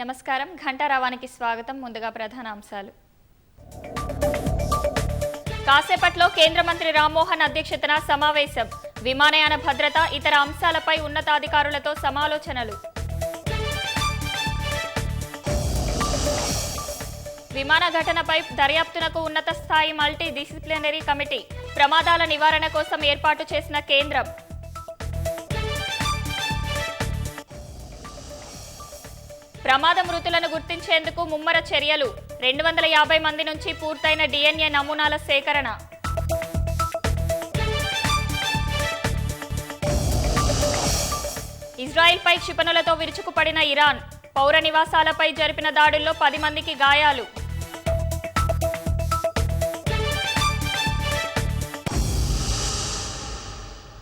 నమస్కారం ఘంటారావానికి స్వాగతం. ముందుగా ప్రధాన అంశాలు. కాసేపట్లో కేంద్ర మంత్రి రామ్మోహన్ అధ్యక్షతన సమావేశం. విమానయాన భద్రత ఇతర అంశాలపై ఉన్నతాధికారులతో సమాలోచనలు. విమాన ఘటనపై దర్యాప్తునకు ఉన్నత స్థాయి మల్టీ డిసిప్లినరీ కమిటీ. ప్రమాదాల నివారణ కోసం ఏర్పాటు చేసిన కేంద్రం. ప్రమాద మృతులను గుర్తించేందుకు ముమ్మర చర్యలు. 250 మంది నుంచి పూర్తయిన DNA నమూనాల సేకరణ. ఇజ్రాయెల్పై క్షిపణులతో విరుచుకుపడిన ఇరాన్. పౌర నివాసాలపై జరిపిన దాడుల్లో 10 మందికి గాయాలు.